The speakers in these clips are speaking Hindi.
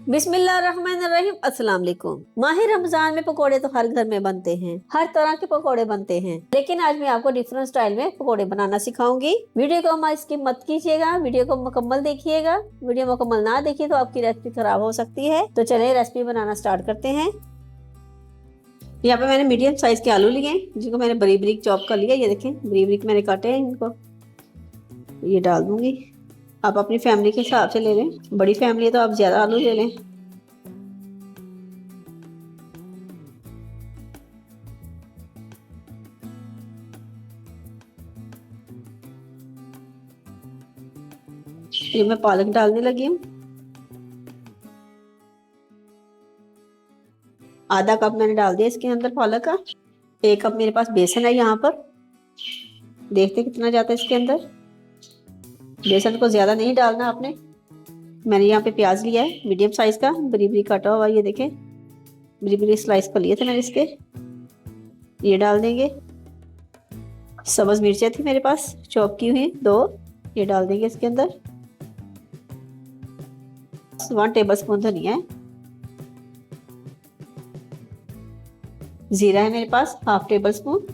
बिस्मिल्लाहिर्रहमानिर्रहीम। अस्सलाम वालेकुम। माह रमजान में पकोड़े तो हर घर में बनते हैं, हर तरह के पकोड़े बनते हैं, लेकिन आज मैं आपको डिफरेंट स्टाइल में पकोड़े बनाना सिखाऊंगी। वीडियो को हमारी स्किप मत कीजिएगा, वीडियो को मुकम्मल देखिएगा। वीडियो मुकम्मल ना देखिए तो आपकी रेसिपी खराब हो सकती है। तो चलिए रेसिपी बनाना स्टार्ट करते हैं। यहाँ पे मैंने मीडियम साइज के आलू लिए, जिनको मैंने बरीक बरीक चॉप कर लिया। ये देखें, बरीक बरीक मैंने काटे हैं इनको। ये डाल दूंगी। आप अपनी फैमिली के हिसाब से ले लें, बड़ी फैमिली है तो आप ज्यादा आलू ले लें। ये मैं पालक डालने लगी हूँ। आधा कप मैंने डाल दिया इसके अंदर पालक का। 1 कप मेरे पास बेसन है यहाँ पर। देखते कितना जाता है इसके अंदर। बेसन को ज्यादा नहीं डालना आपने। मैंने यहाँ पे प्याज लिया है मीडियम साइज का, बरी बरी काटा हुआ। ये देखें, बरी बरी स्लाइस कर लिए थे मैंने इसके। ये डाल देंगे। सब्ज मिर्चें थी मेरे पास चॉप की हुई 2, ये डाल देंगे इसके अंदर। 1 टेबल स्पून धनिया है। जीरा है मेरे पास हाफ टेबल स्पून।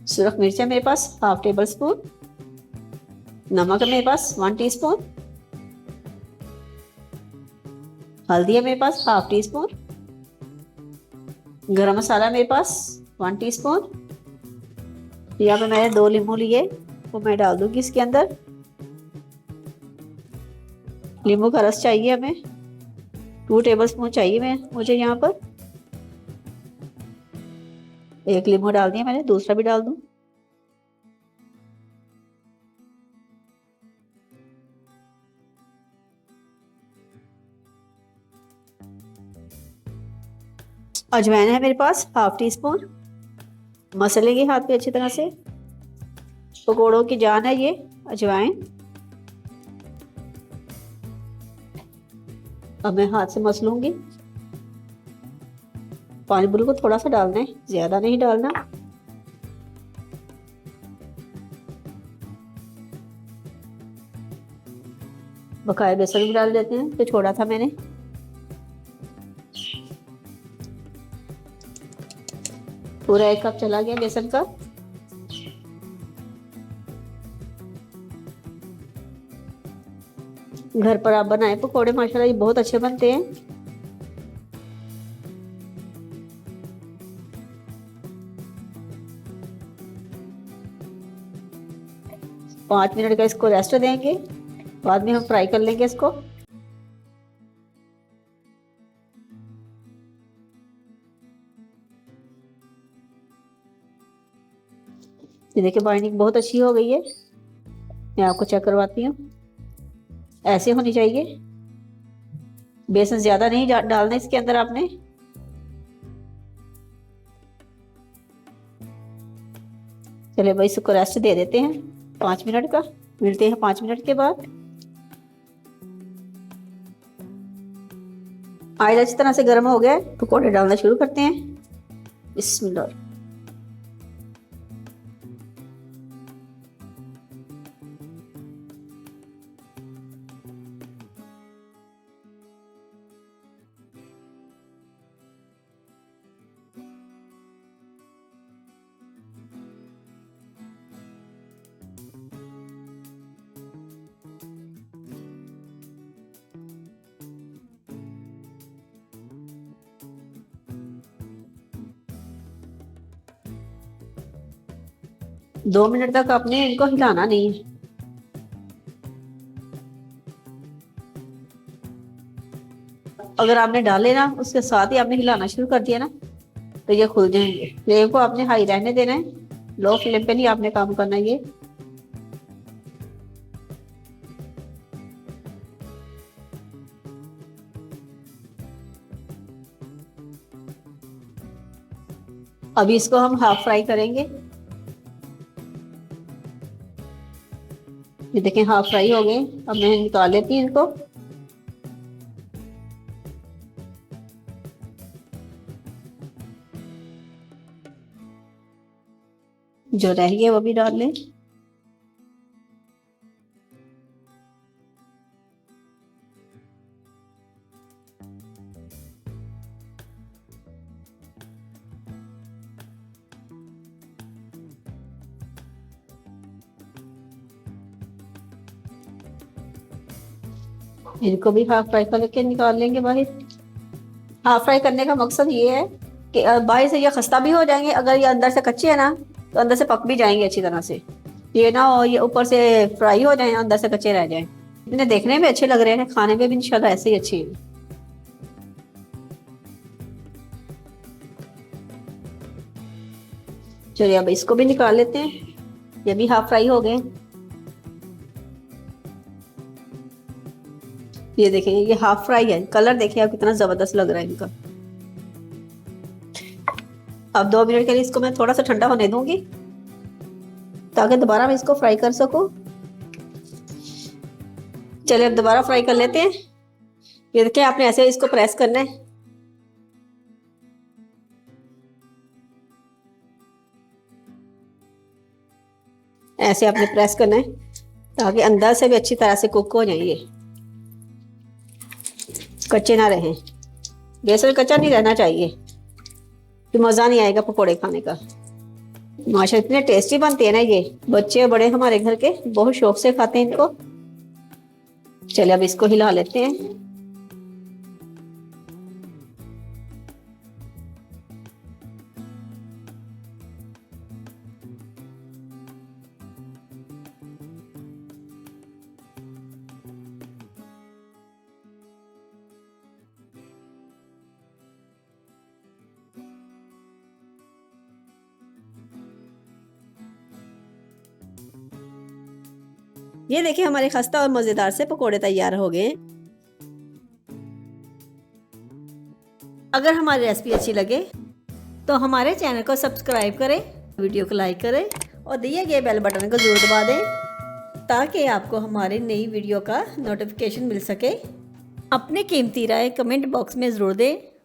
सुरख मिर्च है मेरे पास हाफ टेबल स्पून। नमक है मेरे पास 1 टीस्पून। हल्दी है मेरे पास हाफ टी स्पून। गरम मसाला मेरे पास 1 टीस्पून। यहाँ पे मैंने 2 नींबू लिए, वो मैं डाल दूंगी इसके अंदर। नींबू का रस चाहिए हमें, 2 टेबल स्पून चाहिए मुझे यहाँ पर। 1 नींबू डाल दिया मैंने, दूसरा भी डाल दूं। अजवाइन है मेरे पास हाफ टी स्पून। मसलेंगे हाथ पे अच्छी तरह से। पकोड़ों की जान है ये अजवाइन। अब मैं हाथ से मसलूंगी। पानी बिल्कुल थोड़ा सा डालना है, ज्यादा नहीं डालना। बकाया बेसन भी डाल देते हैं, तो छोड़ा था मैंने। पूरा 1 कप चला गया बेसन का। घर पर आप बनाए पकोड़े माशाल्लाह ये बहुत अच्छे बनते हैं। पाँच मिनट का इसको रेस्ट देंगे, बाद में हम फ्राई कर लेंगे इसको। ये देखिए बाइंडिंग बहुत अच्छी हो गई है। मैं आपको चेक करवाती हूँ। ऐसे होनी चाहिए। बेसन ज्यादा नहीं डालना इसके अंदर आपने। चले भाई इसको रेस्ट दे देते हैं 5 मिनट का। मिलते हैं 5 मिनट के बाद। ऑयल अच्छी तरह से गर्म हो गया, पकौड़े डालना शुरू करते हैं। बिस्मिल्लाह। 2 मिनट तक आपने इनको हिलाना नहीं है। अगर आपने डाले ना उसके साथ ही आपने हिलाना शुरू कर दिया ना, तो ये खुल जाएंगे। फ्लेम को आपने हाई रहने देना है, लो फ्लेम पे नहीं आपने काम करना ये। अभी इसको हम हाफ फ्राई करेंगे। ये देखें हाफ फ्राई हो गए। अब मैं निकाल लेती हूँ इनको। जो रह गया वो भी डाल लें। इनको भी हाफ फ्राई करके निकाल लेंगे बाहर। हाफ फ्राई करने का मकसद ये है कि बाहर से ये खस्ता भी हो जाएंगे, अगर ये अंदर से कच्चे है ना तो अंदर से पक भी जाएंगे अच्छी तरह से। ये ना और ये ऊपर से फ्राई हो जाए, अंदर से कच्चे रह जाए। इन्हें देखने में अच्छे लग रहे हैं, खाने में भी इंशाल्लाह ऐसे ही अच्छे हैं। चलिए अब इसको भी निकाल लेते हैं, ये भी हाफ फ्राई हो गए। ये देखें ये हाफ फ्राई है, कलर देखिए आप कितना जबरदस्त लग रहा है इनका। अब 2 मिनट के लिए इसको मैं थोड़ा सा ठंडा होने दूंगी ताकि दोबारा मैं इसको फ्राई कर सकूं। चलिए अब दोबारा फ्राई कर लेते हैं। ये देखिए आपने ऐसे इसको प्रेस करना है, ऐसे आपने प्रेस करना है ताकि अंदर से भी अच्छी तरह से कुक हो जाए, ये कच्चे ना रहें। बेसन कच्चा नहीं रहना चाहिए, फिर मज़ा नहीं आएगा पकोड़े खाने का। माशा इतने टेस्टी बनते हैं ना, ये बच्चे बड़े हमारे घर के बहुत शौक से खाते हैं इनको। चलिए अब इसको हिला लेते हैं। ये देखिए हमारे खस्ता और मजेदार से पकोड़े तैयार हो गए। अगर हमारी रेसिपी अच्छी लगे तो हमारे चैनल को सब्सक्राइब करें, वीडियो को लाइक करें और दिए गए बेल बटन को जरूर दबा दें ताकि आपको हमारी नई वीडियो का नोटिफिकेशन मिल सके। अपनी कीमती राय कमेंट बॉक्स में ज़रूर दें।